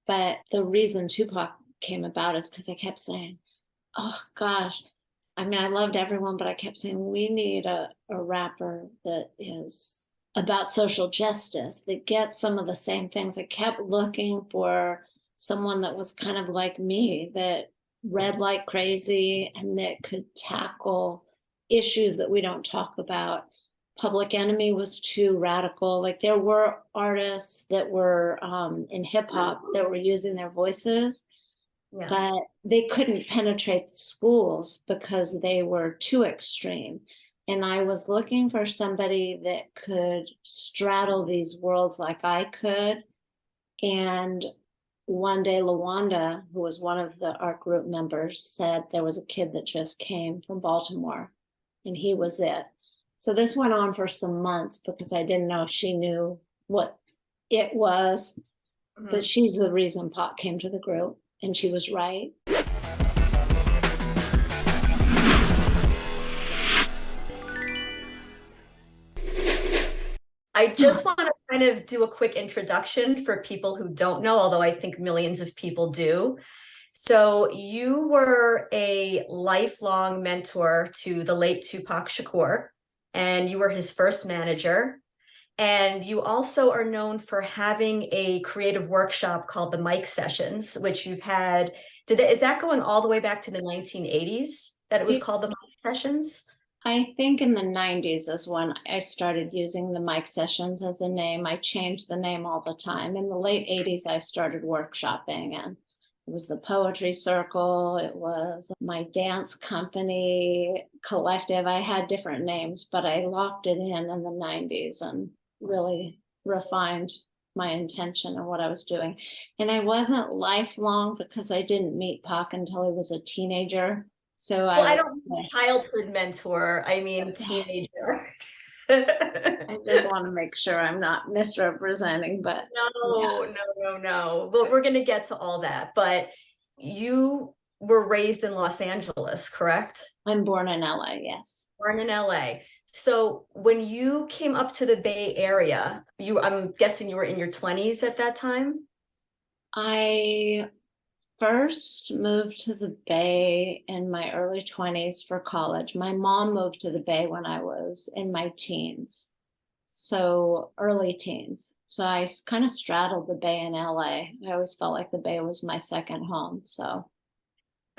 But the reason Tupac came about is because I kept saying, oh gosh, I mean, I loved everyone, but I kept saying, we need a rapper that is about social justice, that gets some of the same things. I kept looking for someone that was kind of like me, that read like crazy and that could tackle issues that we don't talk about. Public Enemy was too radical. Like there were artists that were in hip hop that were using their voices, Yeah. but they couldn't penetrate schools because they were too extreme. And I was looking for somebody that could straddle these worlds like I could. And one day, LaWanda, who was one of the art group members, said there was a kid that just came from Baltimore, and he was it. So this went on for some months because I didn't know if she knew what it was, but she's the reason Pop came to the group, and she was right. I just want to kind of do a quick introduction for people who don't know, although I think millions of people do. So you were a lifelong mentor to the late Tupac Shakur, and you were his first manager. And you also are known for having a creative workshop called the Mic Sessions, which you've had. Is that going all the way back to the 1980s that it was called the Mic Sessions? I think in the 90s is when I started using the Mic Sessions as a name. I changed the name all the time. In the late 80s, I started workshopping, and it was the Poetry Circle. It was my dance company collective. I had different names, but I locked it in the 90s and really refined my intention and what I was doing. And I wasn't lifelong because I didn't meet Pac until he was a teenager. So well, I don't mean childhood mentor, I mean teenager. I just want to make sure I'm not misrepresenting, but no. Well, we're going to get to all that, but you were raised in Los Angeles, correct? I'm born in LA, yes. Born in LA. So when you came up to the Bay Area, I'm guessing you were in your 20s at that time? I first moved to the Bay in my early 20s for college. My mom moved to the Bay when I was in my teens, so early teens. So I kind of straddled the Bay in LA. I always felt like the Bay was my second home. So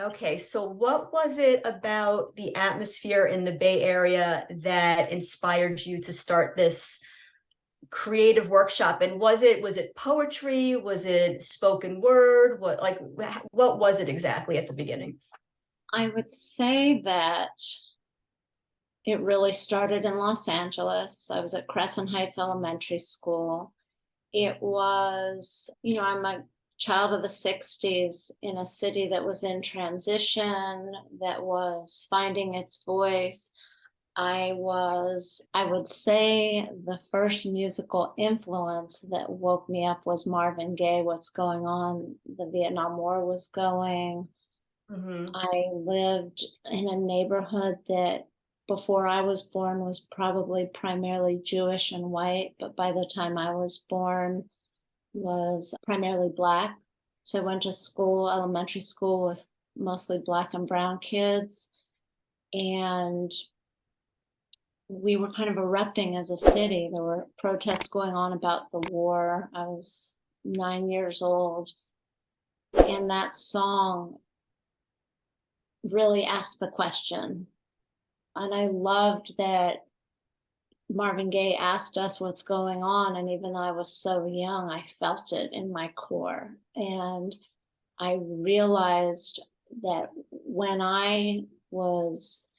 okay, so what was it about the atmosphere in the Bay Area that inspired you to start this creative workshop? And was it poetry? Was it spoken word? What was it exactly at the beginning? I would say that it really started in Los Angeles. I was at Crescent Heights Elementary School. It was, I'm a child of the 60s in a city that was in transition, that was finding its voice. I would say the first musical influence that woke me up was Marvin Gaye, What's Going On? The Vietnam War was going. I lived in a neighborhood that before I was born was probably primarily Jewish and white, but by the time I was born was primarily Black. So I went to school, elementary school, with mostly Black and brown kids. And we were kind of erupting as a city. There were protests going on about the war. I was 9 years old. And that song really asked the question. And I loved that Marvin Gaye asked us what's going on. And even though I was so young, I felt it in my core. And I realized that when I was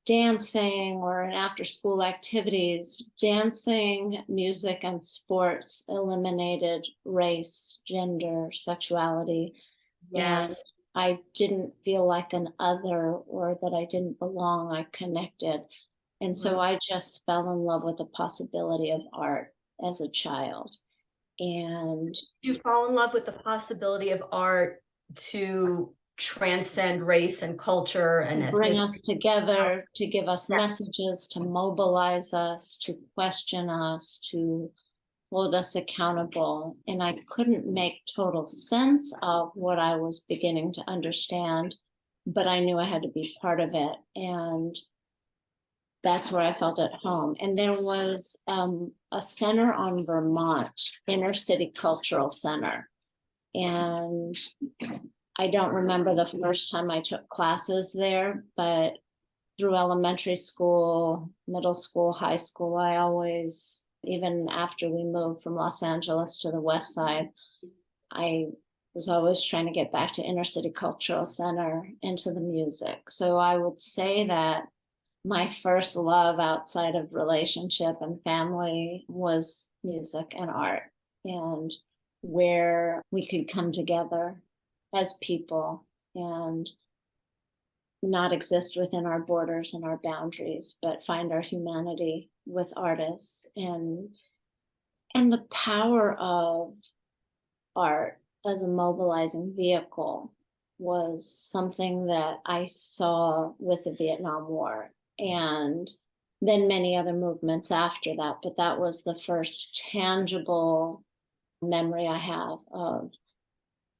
dancing or in after school activities, dancing, music, and sports eliminated race, gender, sexuality. Yes. And I didn't feel like an other or that I didn't belong. I connected. And so I just fell in love with the possibility of art as a child. And you fall in love with the possibility of art to transcend race and culture and ethnicity. Bring us together, to give us messages, to mobilize us, to question us, to hold us accountable. And I couldn't make total sense of what I was beginning to understand, but I knew I had to be part of it. And that's where I felt at home. And there was a center on Vermont, Inner City Cultural Center. And I don't remember the first time I took classes there, but through elementary school, middle school, high school, I always, even after we moved from Los Angeles to the West Side, I was always trying to get back to Inner City Cultural Center and to the music. So I would say that my first love outside of relationship and family was music and art, and where we could come together as people and not exist within our borders and our boundaries, but find our humanity with artists. And the power of art as a mobilizing vehicle was something that I saw with the Vietnam War, and then many other movements after that. But that was the first tangible memory I have of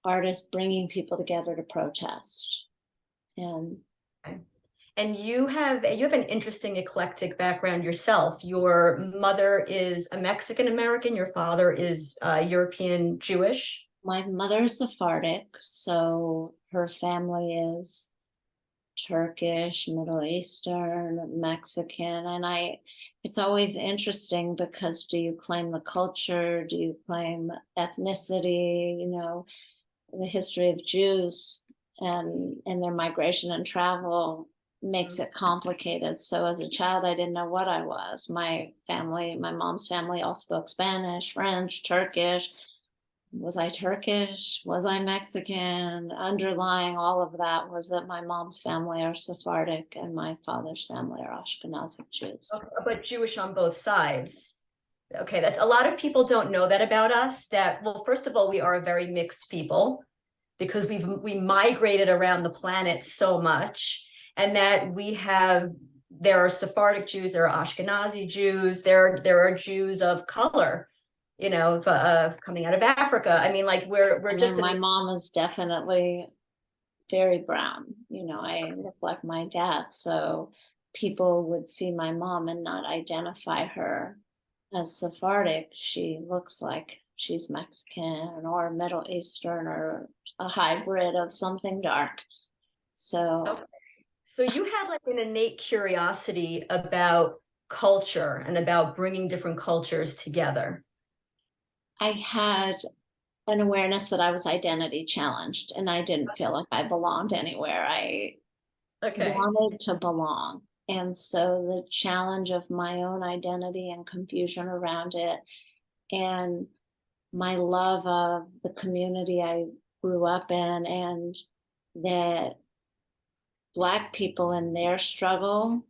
artists bringing people together to protest. And you have an interesting eclectic background yourself. Your mother is a Mexican American. Your father is European Jewish. My mother's Sephardic, so her family is Turkish, Middle Eastern, Mexican. And it's always interesting because do you claim the culture? Do you claim ethnicity? You know, the history of Jews and their migration and travel makes it complicated. So as a child, I didn't know what I was. My mom's family all spoke Spanish, French, Turkish. Was I Turkish? Was I Mexican? Underlying all of that was that my mom's family are Sephardic and my father's family are Ashkenazic Jews. Okay, but Jewish on both sides. Okay, that's a lot of people don't know that about us. That, well, first of all, we are a very mixed people because we migrated around the planet so much, and that there are Sephardic Jews, there are Ashkenazi Jews, there are Jews of color, you know, of coming out of Africa. I mean, like we're just. My mom is definitely very brown. You know, I look like my dad, so people would see my mom and not identify her as Sephardic. She looks like she's Mexican or Middle Eastern or a hybrid of something dark. So you had like an innate curiosity about culture and about bringing different cultures together. I had an awareness that I was identity challenged and I didn't feel like I belonged anywhere. I wanted to belong. And so the challenge of my own identity and confusion around it, and my love of the community I grew up in, and that Black people in their struggle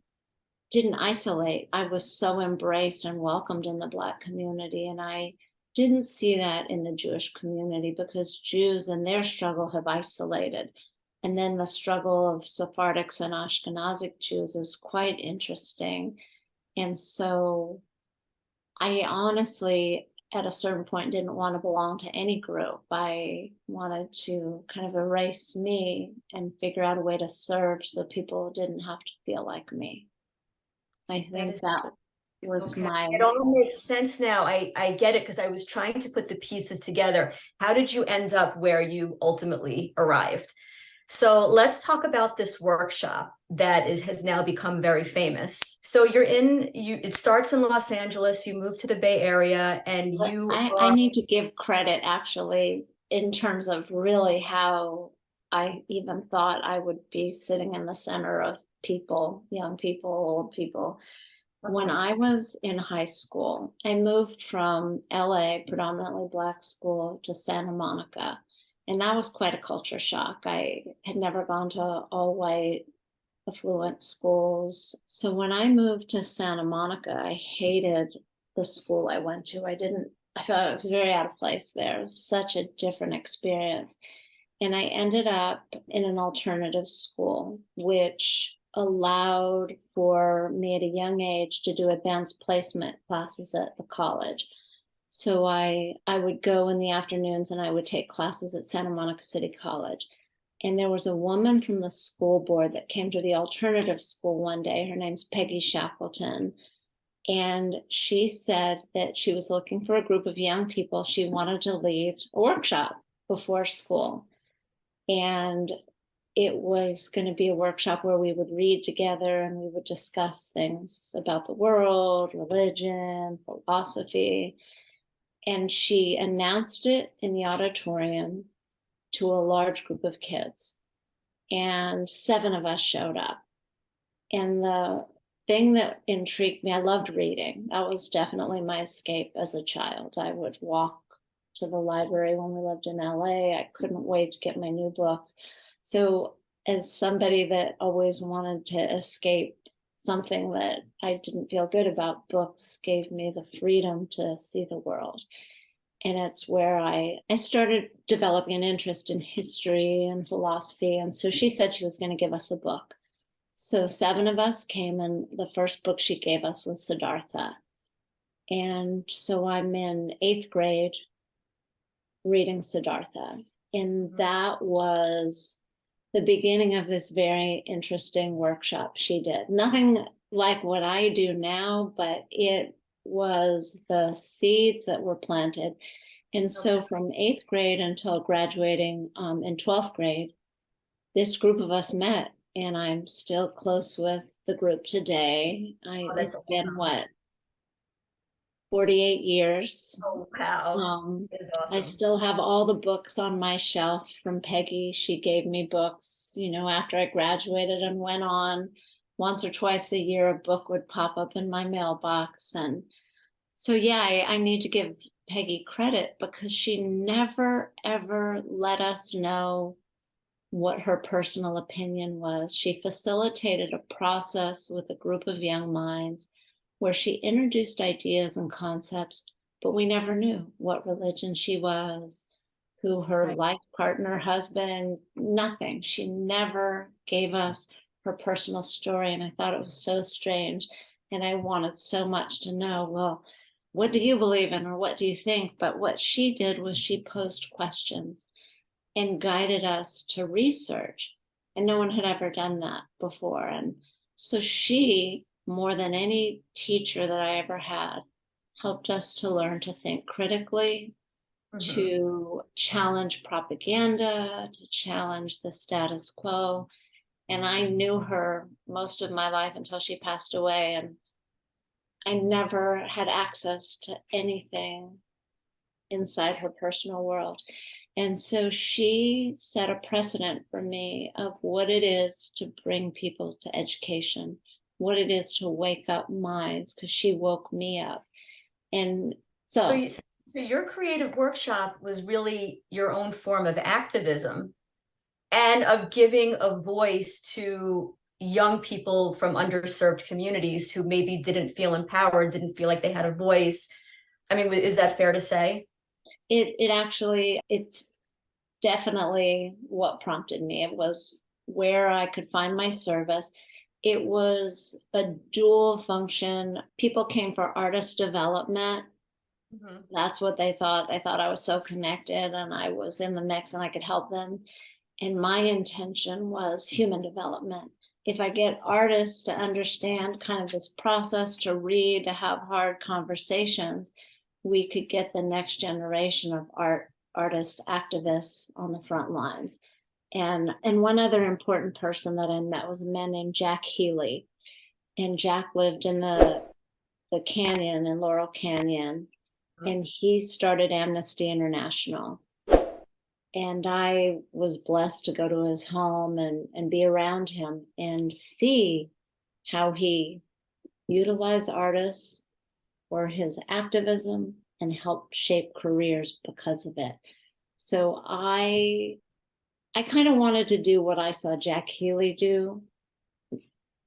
didn't isolate. I was so embraced and welcomed in the Black community. And I didn't see that in the Jewish community because Jews in their struggle have isolated. And then the struggle of Sephardics and Ashkenazic Jews is quite interesting. And so I honestly, at a certain point, didn't want to belong to any group. I wanted to kind of erase me and figure out a way to serve so people didn't have to feel like me. I think that was my. It all makes sense now. I get it because I was trying to put the pieces together. How did you end up where you ultimately arrived? So let's talk about this workshop that has now become very famous. So it starts in Los Angeles, you move to the Bay Area, and I need to give credit actually in terms of really how I even thought I would be sitting in the center of people, young people, old people. When I was in high school, I moved from LA, predominantly Black school, to Santa Monica. And that was quite a culture shock. I had never gone to all white, affluent schools. So when I moved to Santa Monica, I hated the school I went to. I felt it was very out of place there. It was such a different experience. And I ended up in an alternative school, which allowed for me at a young age to do advanced placement classes at the college. So I would go in the afternoons and I would take classes at Santa Monica City College. And there was a woman from the school board that came to the alternative school one day. Her name's Peggy Shackleton. And she said that she was looking for a group of young people. She wanted to lead a workshop before school. And it was going to be a workshop where we would read together and we would discuss things about the world, religion, philosophy. And she announced it in the auditorium to a large group of kids. And 7 of us showed up. And the thing that intrigued me, I loved reading. That was definitely my escape as a child. I would walk to the library when we lived in LA. I couldn't wait to get my new books. So, as somebody that always wanted to escape something that I didn't feel good about, books gave me the freedom to see the world. And it's where I started developing an interest in history and philosophy. And so she said she was going to give us a book. So 7 of us came, and the first book she gave us was Siddhartha. And so I'm in 8th grade reading Siddhartha. And that was the beginning of this very interesting workshop she did. Nothing like what I do now, but it was the seeds that were planted. And so from 8th grade until graduating in 12th grade, this group of us met, and I'm still close with the group today. It's been what, 48 years. Oh, wow. It's awesome. I still have all the books on my shelf from Peggy. She gave me books, after I graduated and went on. Once or twice a year, a book would pop up in my mailbox. And so, yeah, I need to give Peggy credit because she never, ever let us know what her personal opinion was. She facilitated a process with a group of young minds where she introduced ideas and concepts, but we never knew what religion she was, who her life partner, husband, nothing. She never gave us her personal story. And I thought it was so strange. And I wanted so much to know, well, what do you believe in, or what do you think? But what she did was she posed questions and guided us to research. And no one had ever done that before. And so she, more than any teacher that I ever had, helped us to learn to think critically, to challenge propaganda, to challenge the status quo. And I knew her most of my life until she passed away. And I never had access to anything inside her personal world. And so she set a precedent for me of what it is to bring people to education, what it is to wake up minds, because she woke me up. And so your creative workshop was really your own form of activism and of giving a voice to young people from underserved communities who maybe didn't feel empowered, didn't feel like they had a voice. I mean, is that fair to say? It's definitely what prompted me. It was where I could find my service. It was a dual function. People came for artist development. That's what they thought. They thought I was so connected and I was in the mix and I could help them. And my intention was human development. If I get artists to understand kind of this process, to read, to have hard conversations, we could get the next generation of artist activists on the front lines. And one other important person that I met was a man named Jack Healy. And Jack lived in the canyon in Laurel Canyon. And he started Amnesty International. And I was blessed to go to his home and be around him and see how he utilized artists for his activism and helped shape careers because of it. So I kind of wanted to do what I saw Jack Healy do,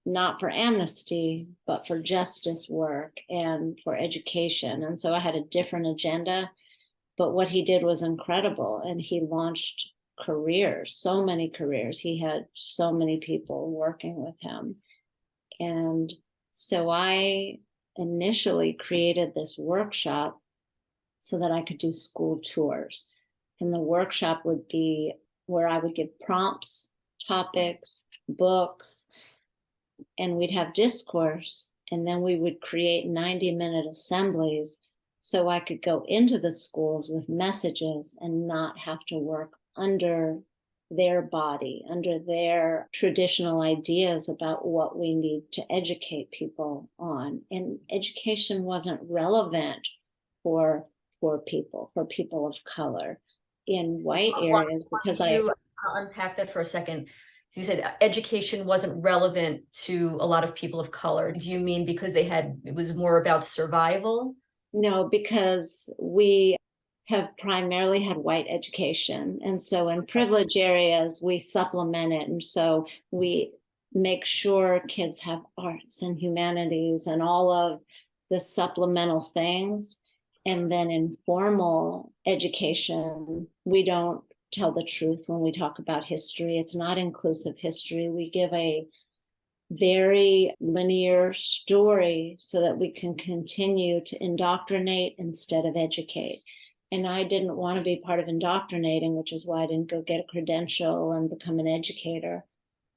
not for amnesty, but for justice work and for education. And so I had a different agenda, but what he did was incredible. And he launched careers, so many careers. He had so many people working with him. And so I initially created this workshop so that I could do school tours. And the workshop would be where I would give prompts, topics, books, and we'd have discourse. And then we would create 90-minute assemblies so I could go into the schools with messages and not have to work under their body, under their traditional ideas about what we need to educate people on. And education wasn't relevant for poor people, for people of color in white areas, because I'll unpack that for a second. You said education wasn't relevant to a lot of people of color. Do you mean because it was more about survival? No, because we have primarily had white education. And so in privileged areas, we supplement it. And so we make sure kids have arts and humanities and all of the supplemental things. And then in formal education, we don't tell the truth when we talk about history. It's not inclusive history. We give a very linear story so that we can continue to indoctrinate instead of educate. And I didn't want to be part of indoctrinating, which is why I didn't go get a credential and become an educator.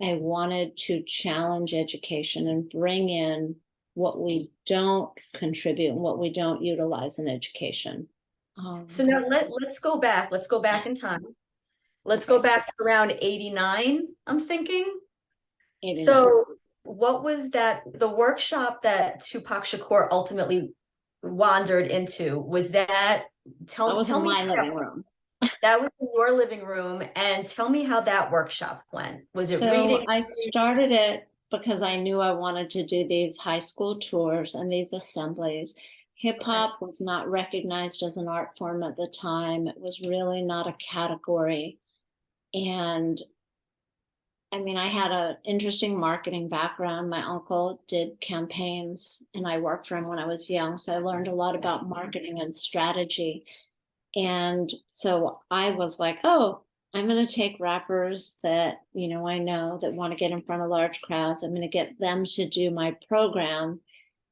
I wanted to challenge education and bring in what we don't contribute and what we don't utilize in education. So now let's go back. Let's go back in time. Let's go back to around 89, I'm thinking. 89. So what was the workshop that Tupac Shakur ultimately wandered into? Was that, That was in my living room. That was in your living room, and tell me how that workshop went. Was it reading? I started it because I knew I wanted to do these high school tours and these assemblies. Hip hop was not recognized as an art form at the time. It was really not a category. And I mean, I had an interesting marketing background. My uncle did campaigns and I worked for him when I was young. So I learned a lot about marketing and strategy. And so I was like, oh, I'm going to take rappers that, I know that want to get in front of large crowds. I'm going to get them to do my program.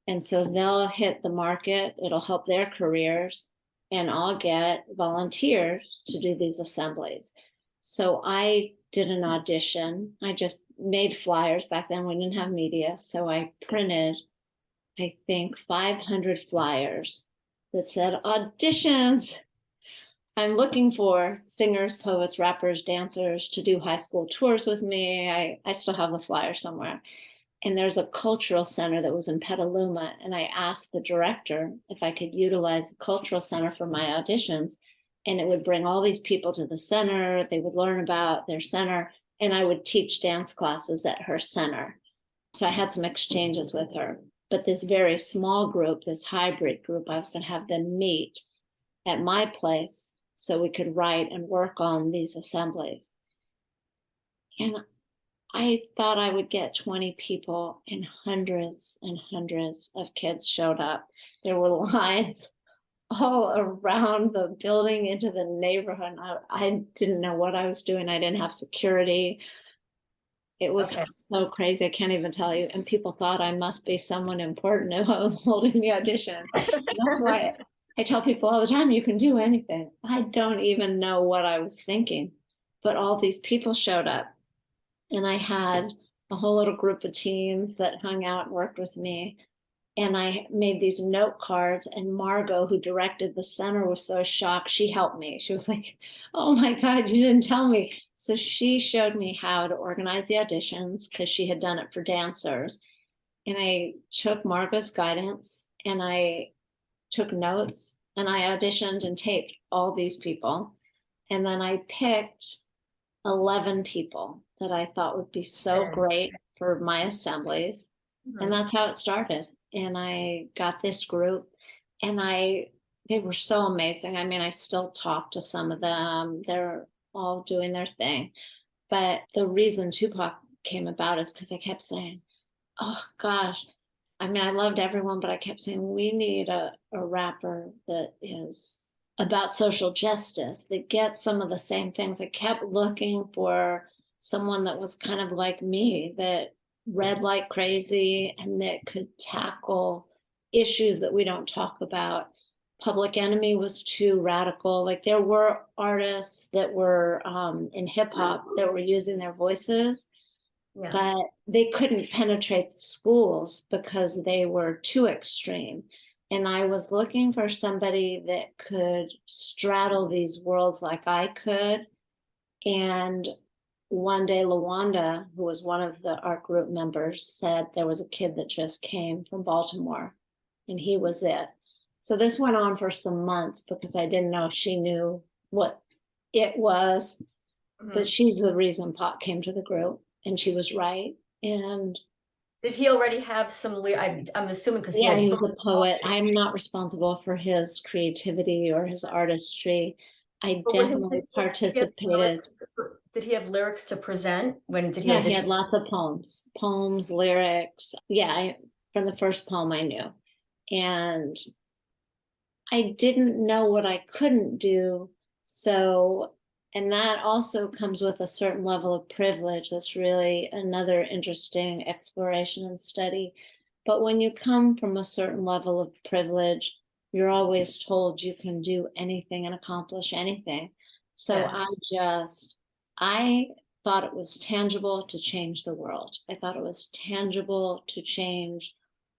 And so they'll hit the market. It'll help their careers. And I'll get volunteers to do these assemblies. So I did an audition. I just made flyers. Back then we didn't have media. So I printed, I think, 500 flyers that said auditions. I'm looking for singers, poets, rappers, dancers to do high school tours with me. I still have the flyer somewhere. And there's a cultural center that was in Petaluma. And I asked the director if I could utilize the cultural center for my auditions. And it would bring all these people to the center. They would learn about their center. And I would teach dance classes at her center. So I had some exchanges with her. But this very small group, this hybrid group, I was going to have them meet at my place so we could write and work on these assemblies. And I thought I would get 20 people, and hundreds of kids showed up. There were lines all around the building into the neighborhood. I didn't know what I was doing. I didn't have security. It was so crazy. I can't even tell you. And people thought I must be someone important if I was holding the audition. That's why I tell people all the time, you can do anything. I don't even know what I was thinking, but all these people showed up. And I had a whole little group of teens that hung out and worked with me. And I made these note cards, and Margot, who directed the center, was so shocked. She helped me. She was like, oh my God, you didn't tell me. So she showed me how to organize the auditions because she had done it for dancers. And I took Margot's guidance and I took notes and I auditioned and taped all these people. And then I picked 11 people that I thought would be so great for my assemblies. And that's how it started. And I got this group and they were so amazing. I mean, I still talk to some of them. They're all doing their thing. But the reason Tupac came about is because I kept saying, oh gosh, I mean, I loved everyone, but I kept saying, we need a rapper that is about social justice, that gets some of the same things. I kept looking for someone that was kind of like me, that read like crazy and that could tackle issues that we don't talk about. Public Enemy was too radical. Like there were artists that were in hip hop that were using their voices, Yeah. but they couldn't penetrate the schools because they were too extreme. And I was looking for somebody that could straddle these worlds like I could. And one day, LaWanda, who was one of the art group members, said there was a kid that just came from Baltimore, and he was it. So this went on for some months because I didn't know if she knew what it was, but she's the reason Pop came to the group, and she was right. And did he already have some? I'm assuming because yeah, he was a poet. I'm not responsible for his creativity or his artistry. I definitely participated. Did he have lyrics to present? When did he Yeah, he audition? had lots of poems, lyrics. Yeah, from the first poem I knew. And I didn't know what I couldn't do. So, and that also comes with a certain level of privilege. That's really another interesting exploration and study. But when you come from a certain level of privilege, you're always told you can do anything and accomplish anything. So Yeah. I thought it was tangible to change the world. I thought it was tangible to change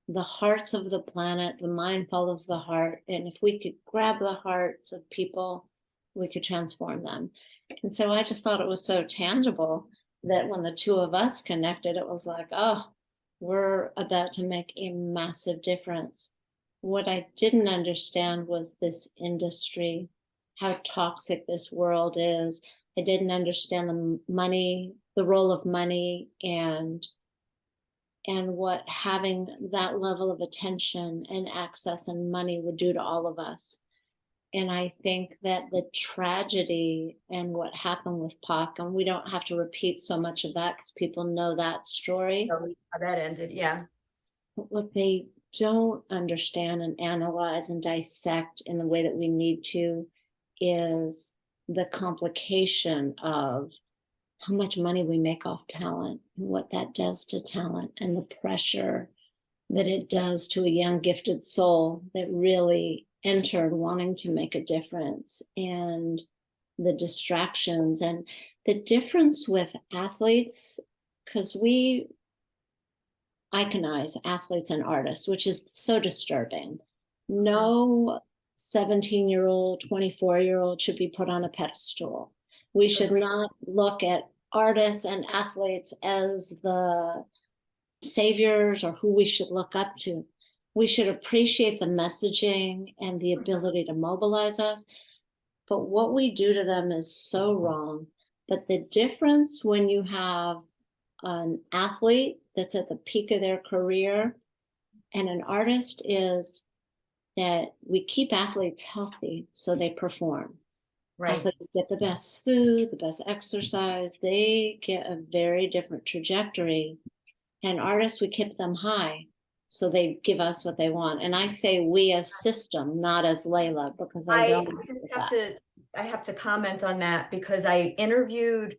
the hearts of the planet. The mind follows the heart. And if we could grab the hearts of people, we could transform them. And so I just thought it was so tangible that when the two of us connected, it was like, oh, we're about to make a massive difference. What I didn't understand was this industry, how toxic this world is. I didn't understand the money, the role of money, and what having that level of attention and access and money would do to all of us. And I think that the tragedy and what happened with Pac, and we don't have to repeat so much of that because people know that story. How that ended, yeah. But what they don't understand and analyze and dissect in the way that we need to is the complication of how much money we make off talent and what that does to talent and the pressure that it does to a young gifted soul that really entered wanting to make a difference, and the distractions and the difference with athletes, because we iconize athletes and artists, which is so disturbing. No 17-year-old, 24-year-old should be put on a pedestal. We should not look at artists and athletes as the saviors or who we should look up to. We should appreciate the messaging and the ability to mobilize us. But what we do to them is so wrong. But the difference when you have an athlete that's at the peak of their career and an artist is that we keep athletes healthy so they perform. Right. Athletes get the best food, the best exercise. They get a very different trajectory. And artists, we keep them high so they give us what they want. And I say we as system, not as Leila, because I don't. I have to comment on that because I interviewed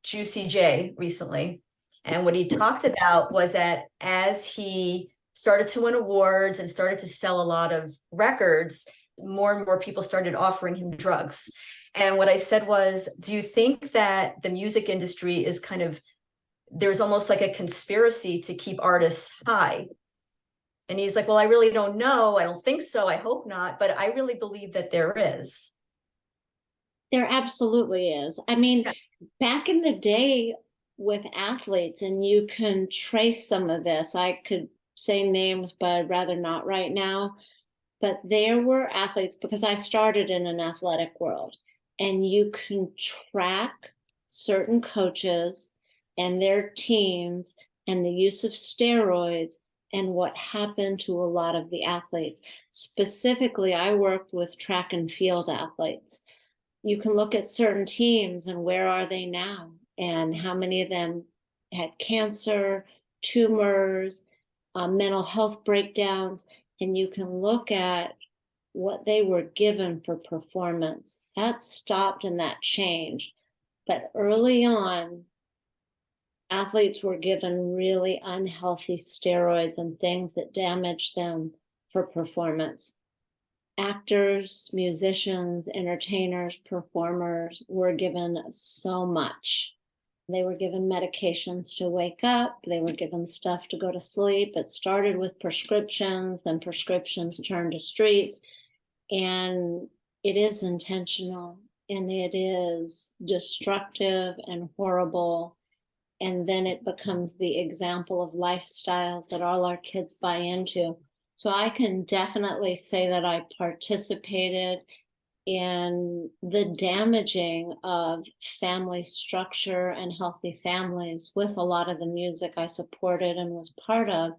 Juicy J recently. And what he talked about was that as he started to win awards and started to sell a lot of records, more and more people started offering him drugs. And what I said was, do you think that the music industry is kind of, there's almost like a conspiracy to keep artists high? And he's like, well, I really don't know. I don't think so. I hope not. But I really believe that there is. There absolutely is. I mean, back in the day with athletes, and you can trace some of this, I could say names, but I'd rather not right now. But there were athletes, because I started in an athletic world, and you can track certain coaches and their teams and the use of steroids and what happened to a lot of the athletes. Specifically, I worked with track and field athletes. You can look at certain teams and where are they now, and how many of them had cancer, tumors, mental health breakdowns, and you can look at what they were given for performance. That stopped and that changed. But early on, athletes were given really unhealthy steroids and things that damaged them for performance. actors, musicians, entertainers, performers were given so much. They were given medications to wake up. They were given stuff to go to sleep. It started with prescriptions, then prescriptions turned to streets. And it is intentional and it is destructive and horrible. And then it becomes the example of lifestyles that all our kids buy into. So I can definitely say that I participated in the damaging of family structure and healthy families with a lot of the music I supported and was part of,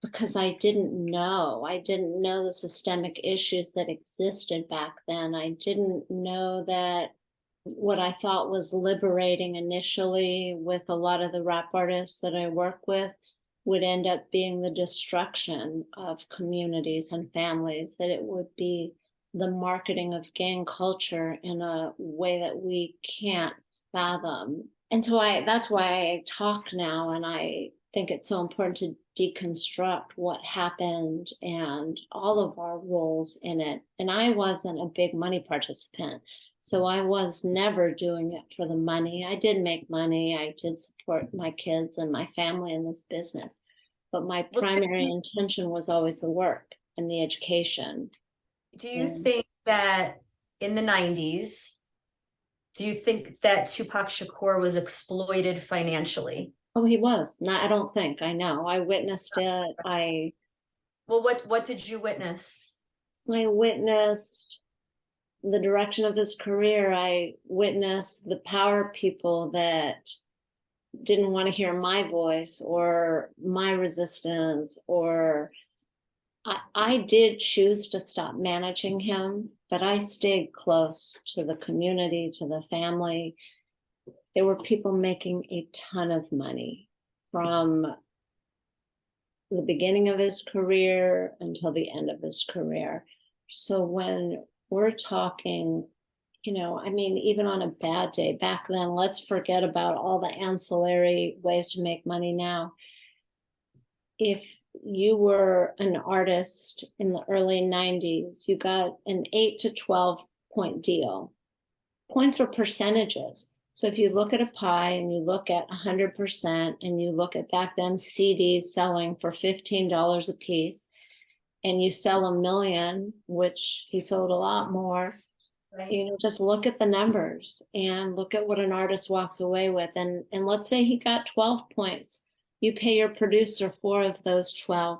because I didn't know. I didn't know the systemic issues that existed back then. I didn't know that what I thought was liberating initially with a lot of the rap artists that I work with would end up being the destruction of communities and families, that it would be the marketing of gang culture in a way that we can't fathom. And so that's why I talk now, and I think it's so important to deconstruct what happened and all of our roles in it. And I wasn't a big money participant, so I was never doing it for the money. I did make money. I did support my kids and my family in this business, but my primary intention was always the work and the education. Do you think that in the 90s, do you think that Tupac Shakur was exploited financially? Oh, he was. Not, I don't think. I know. I witnessed it. Well, what did you witness? I witnessed the direction of his career. I witnessed the power people that didn't want to hear my voice or my resistance, or I did choose to stop managing him, but I stayed close to the community, to the family. There were people making a ton of money from the beginning of his career until the end of his career. So when we're talking, I mean, even on a bad day back then, let's forget about all the ancillary ways to make money now. If you were an artist in the early 90s, you got an 8 to 12 point deal. Points are percentages. So if you look at a pie and you look at 100% and you look at back then CDs selling for $15 a piece, and you sell 1 million, which he sold a lot more, right. Just look at the numbers and look at what an artist walks away with. And let's say he got 12 points. You pay your producer 4 of those 12,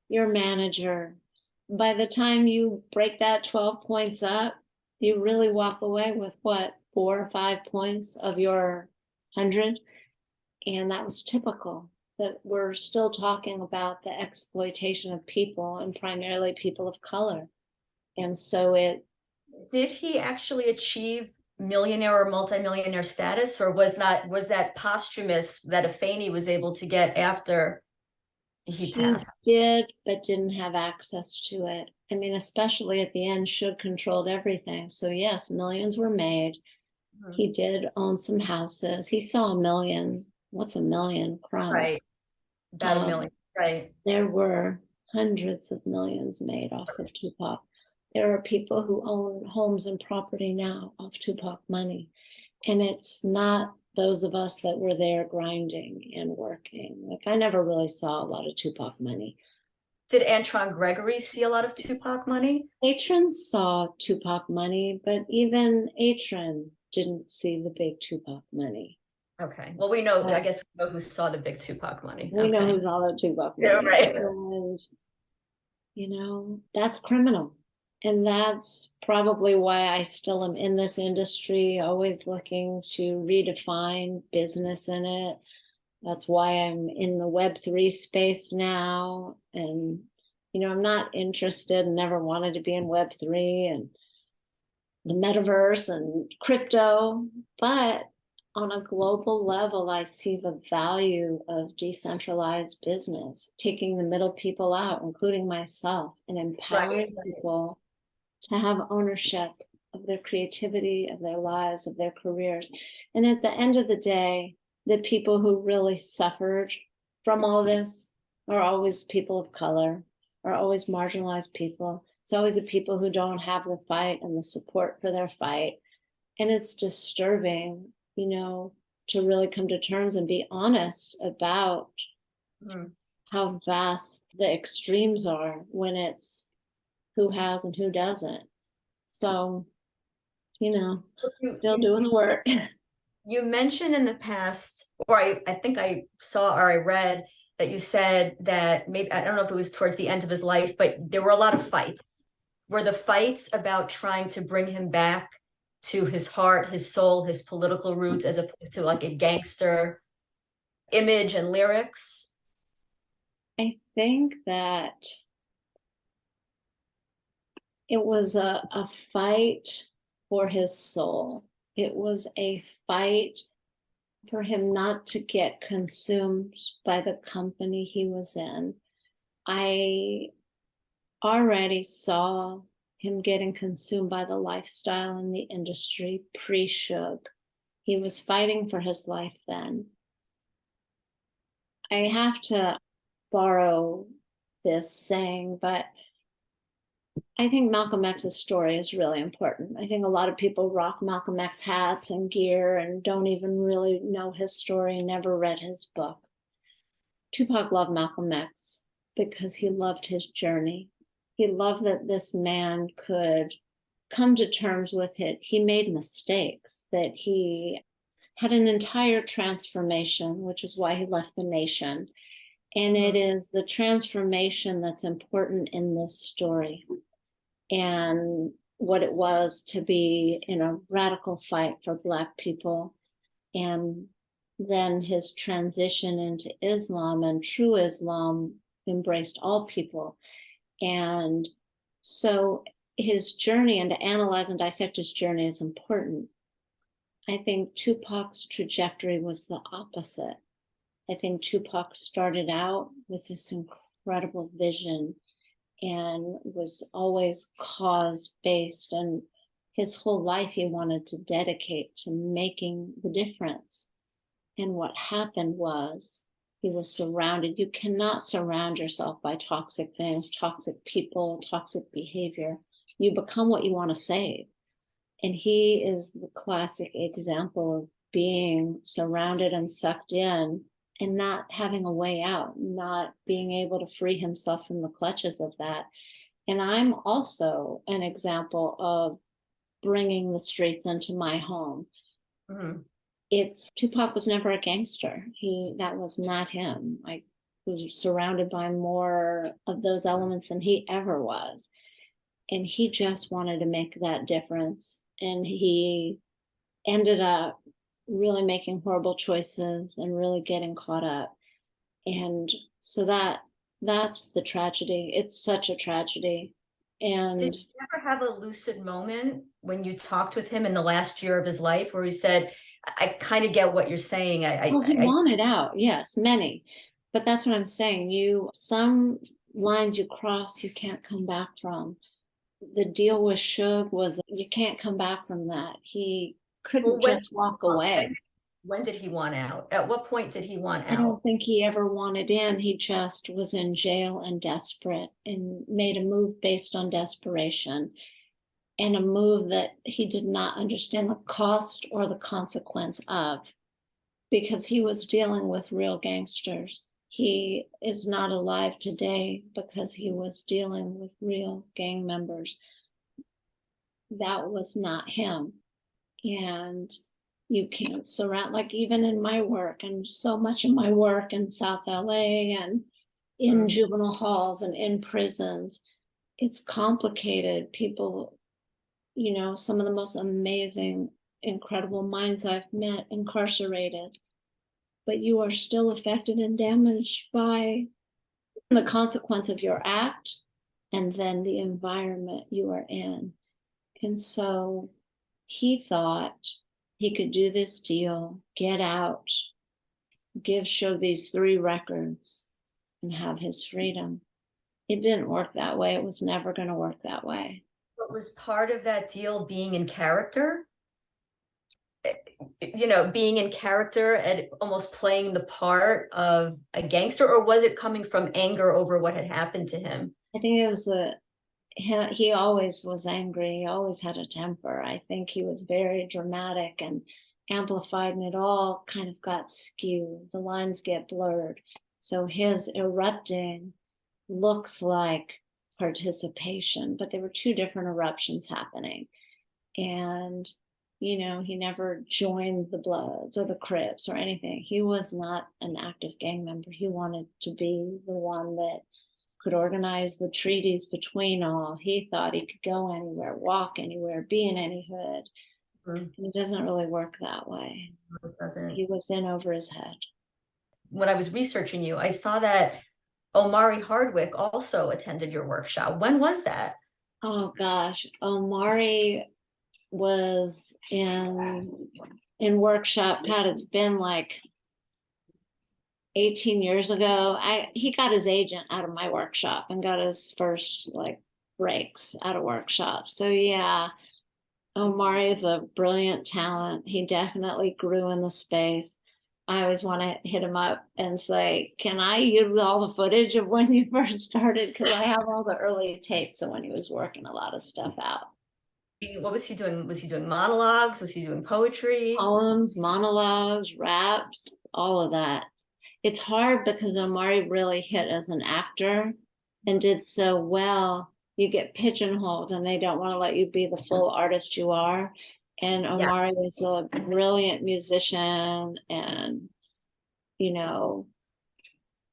your manager. By the time you break that 12 points up, you really walk away with what, 4 or 5 points of your 100? And that was typical, that we're still talking about the exploitation of people, and primarily people of color. And so did he actually achieve millionaire or multimillionaire status, or was that posthumous that Afeni was able to get after he passed? He did, but didn't have access to it. I mean, especially at the end, Suge controlled everything. So yes, millions were made. Mm-hmm. He did own some houses. He saw 1 million. What's 1 million? Crumbs. Right. About 1 million. Right. There were hundreds of millions made off of Tupac. There are people who own homes and property now off Tupac money. And it's not those of us that were there grinding and working. Like, I never really saw a lot of Tupac money. Did Antron Gregory see a lot of Tupac money? Atron saw Tupac money, but even Atron didn't see the big Tupac money. Okay. Well, we know, I guess we know who saw the big Tupac money. We know who saw the Tupac money. Yeah, right. And, that's criminal. And that's probably why I still am in this industry, always looking to redefine business in it. That's why I'm in the Web3 space now. And, I'm not interested and never wanted to be in Web3 and the metaverse and crypto. But on a global level, I see the value of decentralized business, taking the middle people out, including myself, and empowering people to have ownership of their creativity, of their lives, of their careers. And at the end of the day, the people who really suffered from all this are always people of color, are always marginalized people. It's always the people who don't have the fight and the support for their fight. And it's disturbing, to really come to terms and be honest about how vast the extremes are when it's who has and who doesn't. So, still doing the work. You mentioned in the past, or I think I saw or I read that you said that maybe, I don't know if it was towards the end of his life, but there were a lot of fights. Were the fights about trying to bring him back to his heart, his soul, his political roots, as opposed to like a gangster image and lyrics? I think that it was a fight for his soul. It was a fight for him not to get consumed by the company he was in. I already saw him getting consumed by the lifestyle and the industry pre-Shug. He was fighting for his life then. I have to borrow this saying, but I think Malcolm X's story is really important. I think a lot of people rock Malcolm X hats and gear and don't even really know his story, never read his book. Tupac loved Malcolm X because he loved his journey. He loved that this man could come to terms with it. He made mistakes, that he had an entire transformation, which is why he left the nation. And it is the transformation that's important in this story, and what it was to be in a radical fight for Black people, and then his transition into Islam, and true Islam embraced all people. And so his journey, and to analyze and dissect his journey, is important. I think Tupac's trajectory was the opposite. I think Tupac started out with this incredible vision and was always cause-based, and his whole life he wanted to dedicate to making the difference. And what happened was he was surrounded. You cannot surround yourself by toxic things, toxic people, toxic behavior. You become what you want to save. And he is the classic example of being surrounded and sucked in and not having a way out, not being able to free himself from the clutches of that. And I'm also an example of bringing the streets into my home. Tupac was never a gangster. That was not him. I was surrounded by more of those elements than he ever was. And he just wanted to make that difference. And he ended up really making horrible choices and really getting caught up. And so that's the tragedy. It's such a tragedy. And did you ever have a lucid moment when you talked with him in the last year of his life where he said, I kind of get what you're saying. He wanted out. Yes, many. But that's what I'm saying. Some lines you cross, you can't come back from. The deal with Shug was you can't come back from that. He couldn't just walk away. When did he want out? At what point did he want out? I don't think he ever wanted in. He just was in jail and desperate and made a move based on desperation, and a move that he did not understand the cost or the consequence of, because he was dealing with real gangsters. He is not alive today because he was dealing with real gang members. That was not him. And you can't surround, like even in my work, and so much of my work in South LA and in juvenile halls and in prisons, it's complicated. People, some of the most amazing, incredible minds I've met incarcerated, but you are still affected and damaged by the consequence of your act and then the environment you are in. And so he thought he could do this deal, get out, give Shug these 3 records, and have his freedom. It didn't work that way. It was never going to work that way. But was part of that deal being in character? Being in character and almost playing the part of a gangster, or was it coming from anger over what had happened to him? I think it was he always was angry. He always had a temper. I think he was very dramatic and amplified, and it all kind of got skewed. The lines get blurred. So his erupting looks like participation, but there were two different eruptions happening. And, he never joined the Bloods or the Crips or anything. He was not an active gang member. He wanted to be the one that could organize the treaties between all. He thought he could go anywhere, walk anywhere, be in any hood. Mm-hmm. It doesn't really work that way. It doesn't. He was in over his head. When I was researching you, I saw that Omari Hardwick also attended your workshop. When was that? Oh gosh, Omari was in workshop. God, it's been like 18 years ago. He got his agent out of my workshop and got his first like breaks out of workshop. So yeah, Omari is a brilliant talent. He definitely grew in the space. I always want to hit him up and say, can I use all the footage of when you first started? Because I have all the early tapes of when he was working a lot of stuff out. What was he doing? Was he doing monologues? Was he doing poetry? Poems, monologues, raps, all of that. It's hard because Omari really hit as an actor and did so well. You get pigeonholed and they don't want to let you be the full artist you are. And Omari is a brilliant musician and,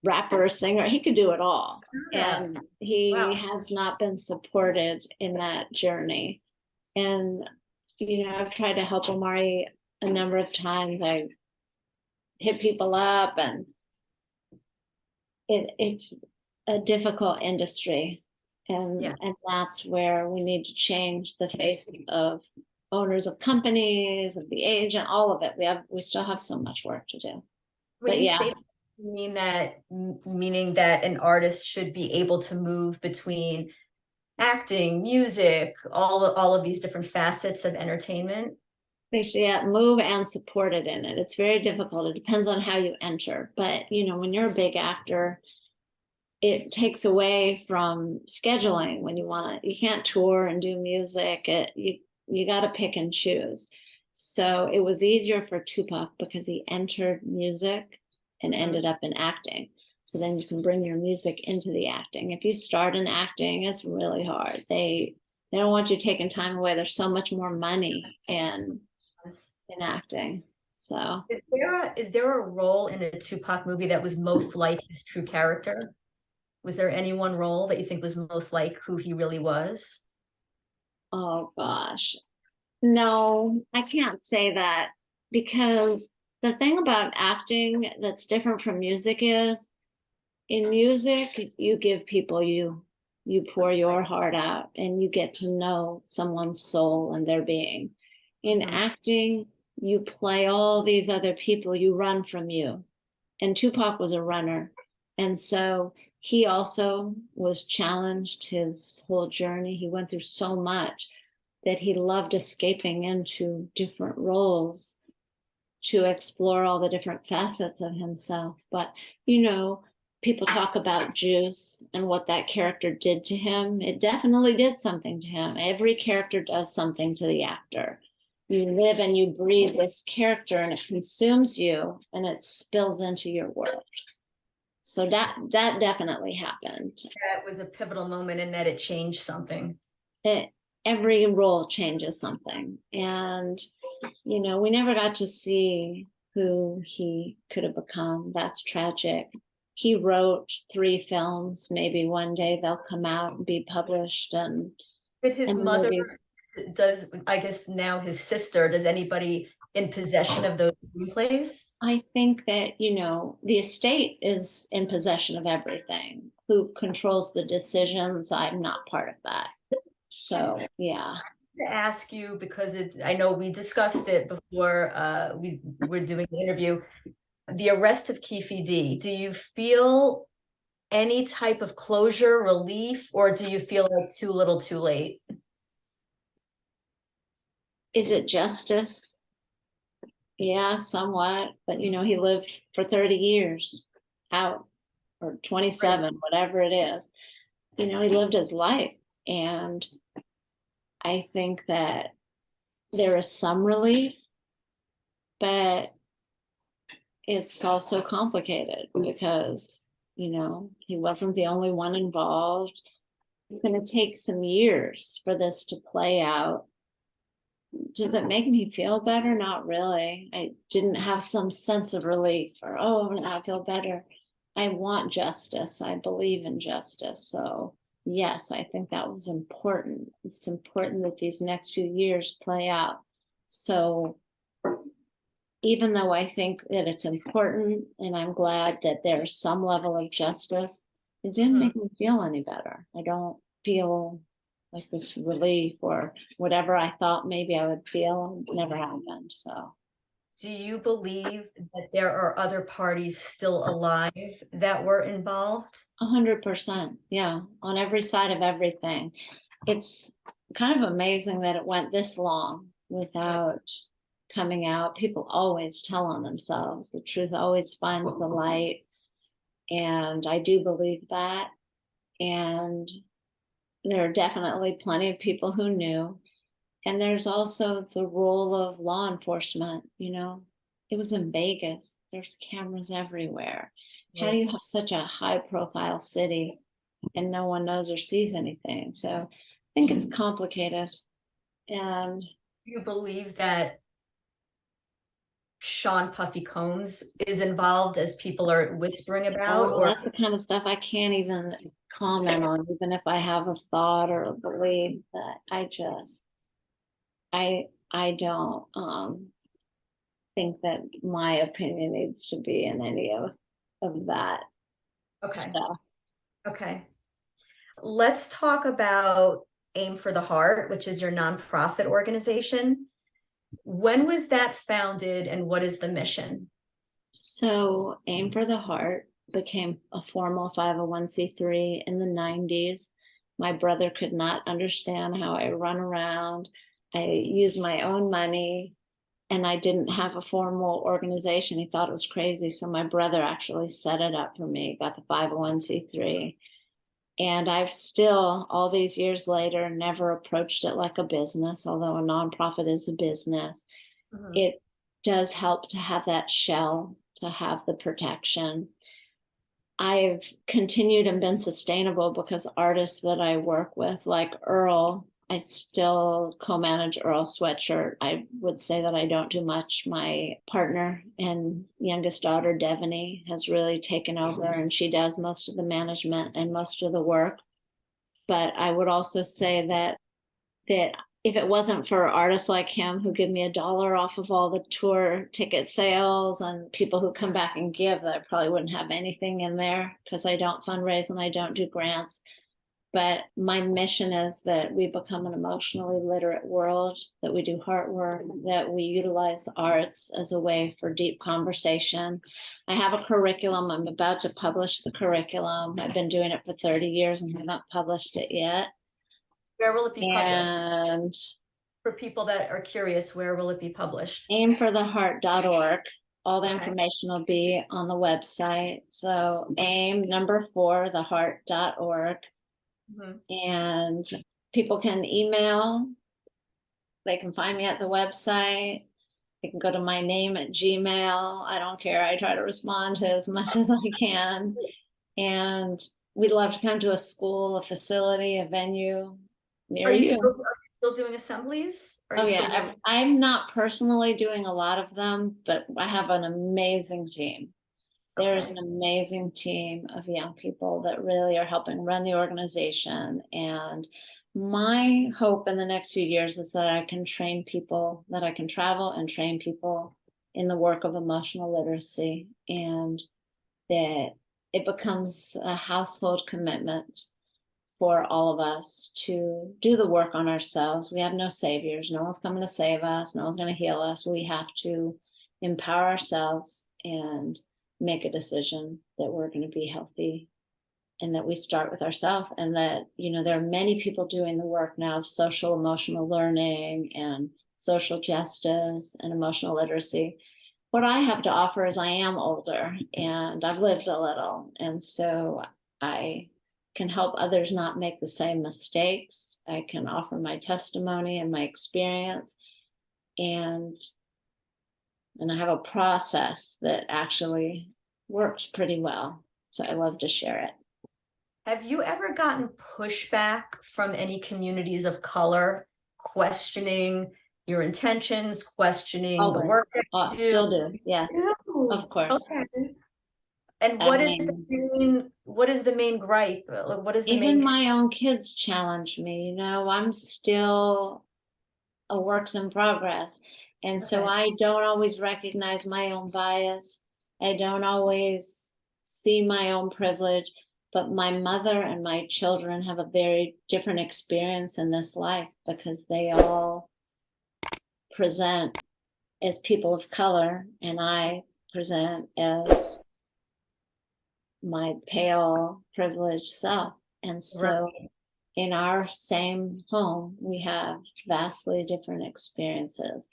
rapper, singer. He could do it all. And he has not been supported in that journey. And, I've tried to help Omari a number of times. I hit people up, and it's a difficult industry. And that's where we need to change the face of owners of companies, of the agent, all of it. We still have so much work to do. When you say that, meaning that an artist should be able to move between acting, music, all of these different facets of entertainment? They should move and supported in it. It's very difficult. It depends on how you enter. But, when you're a big actor, it takes away from scheduling when you can't tour and do music. You got to pick and choose. So it was easier for Tupac because he entered music and ended up in acting. So then you can bring your music into the acting. If you start in acting, it's really hard. They don't want you taking time away. There's so much more money in acting. So is there a role in a Tupac movie that was most like his true character? Was there any one role that you think was most like who he really was? Oh gosh. No, I can't say that, because the thing about acting that's different from music is, in music, you give people you pour your heart out and you get to know someone's soul and their being. In acting, you play all these other people, you run from you. And Tupac was a runner. And so he also was challenged his whole journey. He went through so much that he loved escaping into different roles to explore all the different facets of himself. But, people talk about Juice and what that character did to him. It definitely did something to him. Every character does something to the actor. You live and you breathe this character and it consumes you and it spills into your world. So that definitely happened. That was a pivotal moment in that it changed something. Every role changes something. And, we never got to see who he could have become. That's tragic. He wrote 3 films. Maybe one day they'll come out and be published. And did his mother, I guess now his sister, does anybody in possession of those screenplays? I think that, the estate is in possession of everything. Who controls the decisions? I'm not part of that. So, yeah. To ask you, because I know we discussed it before we were doing the interview, the arrest of Keffe D. Do you feel any type of closure, relief, or do you feel like too little too late? Is it justice? Yeah, somewhat. But, he lived for 30 years out, or 27, whatever it is. He lived his life. And I think that there is some relief, but it's also complicated because, he wasn't the only one involved. It's going to take some years for this to play out. Does it make me feel better? Not really. I didn't have some sense of relief or, oh, now I feel better. I want justice. I believe in justice. So, yes, I think that was important. It's important that these next few years play out. So, even though I think that it's important and I'm glad that there's some level of justice, it didn't make me feel any better. I don't feel like this relief or whatever I thought maybe I would feel never happened. So, Do you believe that there are other parties still alive that were involved? 100%. Yeah. On every side of everything. It's kind of amazing that it went this long without coming out. People always tell on themselves. The truth always finds the light. And I do believe that. And there are definitely plenty of people who knew. And there's also the role of law enforcement. It was in Vegas. There's cameras everywhere. How do you have such a high profile city and no one knows or sees anything? So I think it's complicated. And Do you believe that Sean Puffy Combs is involved, as people are whispering about? Or that's the kind of stuff I can't even comment on, even if I have a thought or a belief that I don't think that my opinion needs to be in any of that stuff. Okay. Let's talk about Aim for the Heart, which is your nonprofit organization. When was that founded and what is the mission? So Aim for the Heart became a formal 501c3 in the 90s. My brother could not understand how I run around. I used my own money and I didn't have a formal organization. He thought it was crazy. So my brother actually set it up for me, got the 501c3. And I've still, all these years later, never approached it like a business, although a nonprofit is a business. It does help to have that shell, to have the protection. I've continued and been sustainable because artists that I work with, like Earl, I still co-manage Earl Sweatshirt. I would say that I don't do much. My partner and youngest daughter, Devaney, has really taken over and she does most of the management and most of the work. But I would also say that if it wasn't for artists like him who give me $1 off of all the tour ticket sales and people who come back and give, I probably wouldn't have anything in there because I don't fundraise and I don't do grants. But my mission is that we become an emotionally literate world, that we do heart work, that we utilize arts as a way for deep conversation. I have a curriculum. I'm about to publish the curriculum. I've been doing it for 30 years and haven't published it yet. Where will it be published? And for people that are curious, where will it be published? aimfortheheart.org. All the information will be on the website. So aim4theheart.org. And people can email. They can find me at the website. They can go to my name at Gmail. I don't care. I try to respond to as much as I can. And we'd love to come to a school, a facility, a venue near you. Are you still doing assemblies? I'm not personally doing a lot of them, but I have an amazing team. There's an amazing team of young people that really are helping run the organization. And my hope in the next few years is that I can train people, that I can travel and train people in the work of emotional literacy, and that it becomes a household commitment for all of us to do the work on ourselves. We have no saviors. No one's coming to save us. No one's going to heal us. We have to empower ourselves and make a decision that we're going to be healthy, and that we start with ourselves, and that, there are many people doing the work now of social emotional learning and social justice and emotional literacy. What I have to offer is I am older and I've lived a little. And so I can help others not make the same mistakes. I can offer my testimony and my experience, and I have a process that actually works pretty well. So I love to share it. Have you ever gotten pushback from any communities of color questioning your intentions, questioning the Always. work that you do? Still do. Yes, Ooh, of course. okay. And I what is mean, the main gripe? What is the even main? my own kids challenge me. I'm still a works in progress. And so Okay. I don't always recognize my own bias. I don't always see my own privilege, but my mother and my children have a very different experience in this life because they all present as people of color, and I present as my pale, privileged self. And so Right. in our same home, we have vastly different experiences.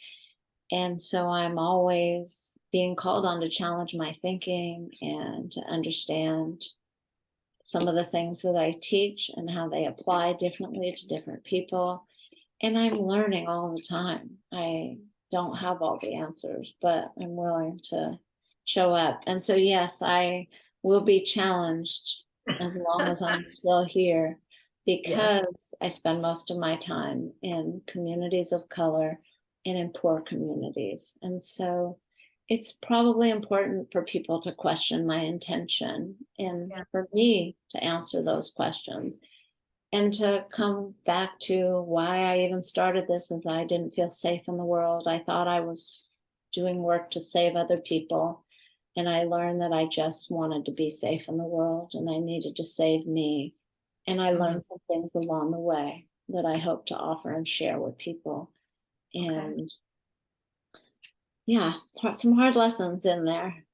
And so I'm always being called on to challenge my thinking and to understand some of the things that I teach and how they apply differently to different people. And I'm learning all the time. I don't have all the answers, but I'm willing to show up. And so, yes, I will be challenged as long as I'm still here, Yeah. because I spend most of my time in communities of color and in poor communities. And so it's probably important for people to question my intention and Yeah. for me to answer those questions and to come back to why I even started this, is I didn't feel safe in the world. I thought I was doing work to save other people. And I learned that I just wanted to be safe in the world and I needed to save me. And I Mhm. learned some things along the way that I hope to offer and share with people. Okay. And yeah, some hard lessons in there.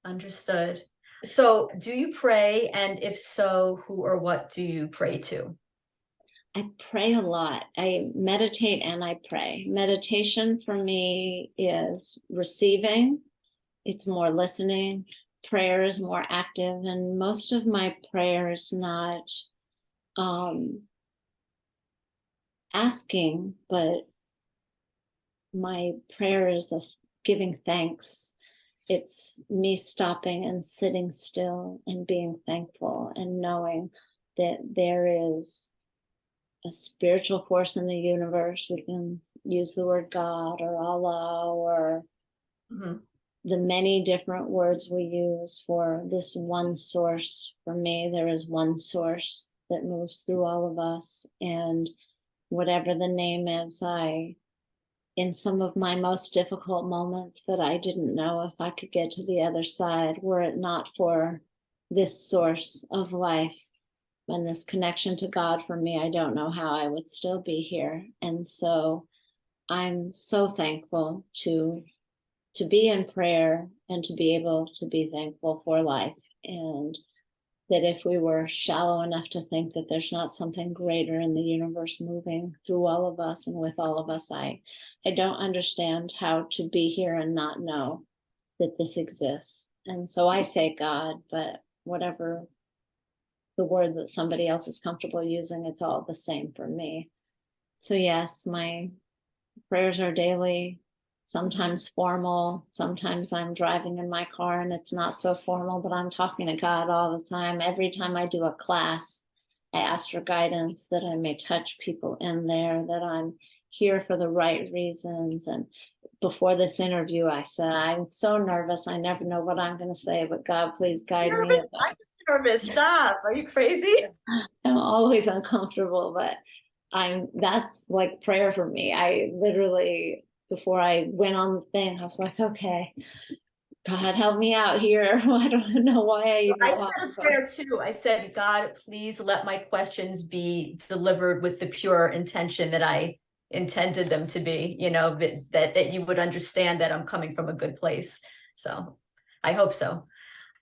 Understood. So, do you pray? And if so, who or what do you pray to? I pray a lot. I meditate and I pray. Meditation for me is receiving, it's more listening. Prayer is more active, and most of my prayer is not um, asking, but my prayer is of giving thanks. It's me stopping and sitting still and being thankful and knowing that there is a spiritual force in the universe. We can use the word God or Allah or Mhm. the many different words we use for this one source. For me, there is one source that moves through all of us. And whatever the name is, in some of my most difficult moments that I didn't know if I could get to the other side, were it not for this source of life and this connection to God for me, I don't know how I would still be here. And so I'm so thankful to be in prayer and to be able to be thankful for life. And that if we were shallow enough to think that there's not something greater in the universe moving through all of us and with all of us, I don't understand how to be here and not know that this exists. And so I say God, but whatever the word that somebody else is comfortable using, it's all the same for me. So yes, my prayers are daily, sometimes formal. Sometimes I'm driving in my car and it's not so formal, but I'm talking to God all the time. Every time I do a class, I ask for guidance, that I may touch people in there, that I'm here for the right reasons. And before this interview, I said, I'm so nervous. I never know what I'm going to say, but God, please guide me. Nervous? I'm nervous. Stop. Are you crazy? I'm always uncomfortable, but that's like prayer for me. I literally, before I went on the thing, I was like, okay, God, help me out here. I don't know why I even I know how said to a pray. prayer too. I said, God, please let my questions be delivered with the pure intention that I intended them to be, that you would understand that I'm coming from a good place. So I hope so.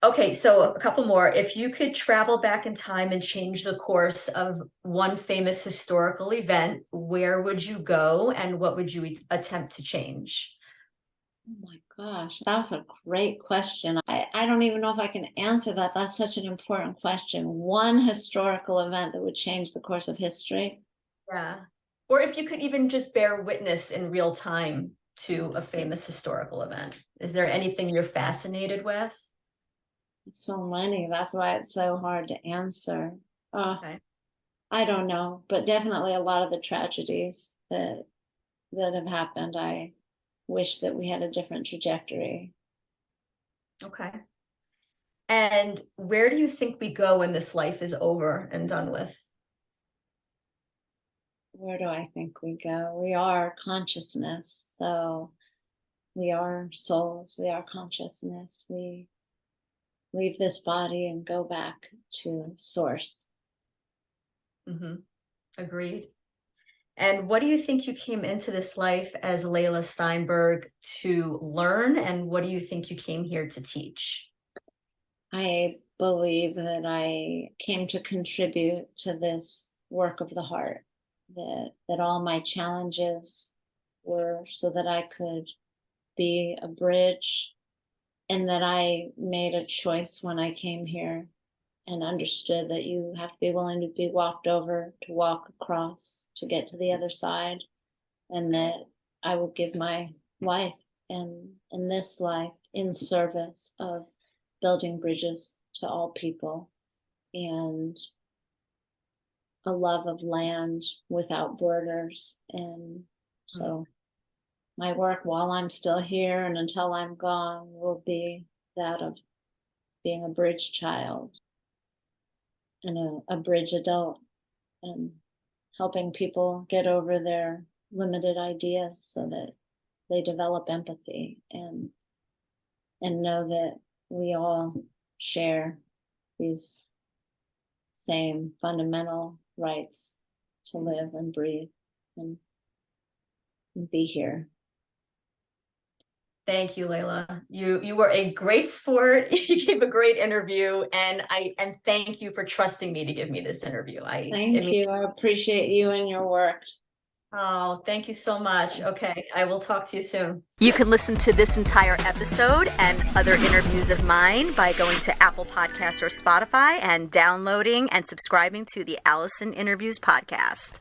Okay, so a couple more. If you could travel back in time and change the course of one famous historical event, where would you go and what would you attempt to change? Oh my Gosh, that was a great question. I don't even know if I can answer that. That's such an important question. One historical event that would change the course of history. Yeah. Or if you could even just bear witness in real time to a famous historical event. Is there anything you're fascinated with? So many. That's why it's so hard to answer. Okay. I don't know, but definitely a lot of the tragedies that have happened, I wish that we had a different trajectory. Okay. And where do you think we go when this life is over and done with? Where do I think we go? We are consciousness. So we are souls, we are consciousness. We leave this body and go back to source. Mm-hmm. Agreed. And what do you think you came into this life as Leila Steinberg to learn? And what do you think you came here to teach? I believe that I came to contribute to this work of the heart, that all my challenges were so that I could be a bridge, and that I made a choice when I came here and understood that you have to be willing to be walked over, to walk across, to get to the other side, and that I would give my life in this life in service of building bridges to all people and a love of land without borders. And so my work while I'm still here and until I'm gone will be that of being a bridge child and a bridge adult, and helping people get over their limited ideas so that they develop empathy and know that we all share these same fundamental rights to live and breathe and be here. Thank you, Leila. You were a great sport. You gave a great interview, and thank you for trusting me to give me this interview. Thank you. I appreciate you and your work. Oh, thank you so much. Okay, I will talk to you soon. You can listen to this entire episode and other interviews of mine by going to Apple Podcasts or Spotify and downloading and subscribing to the Allison Interviews podcast.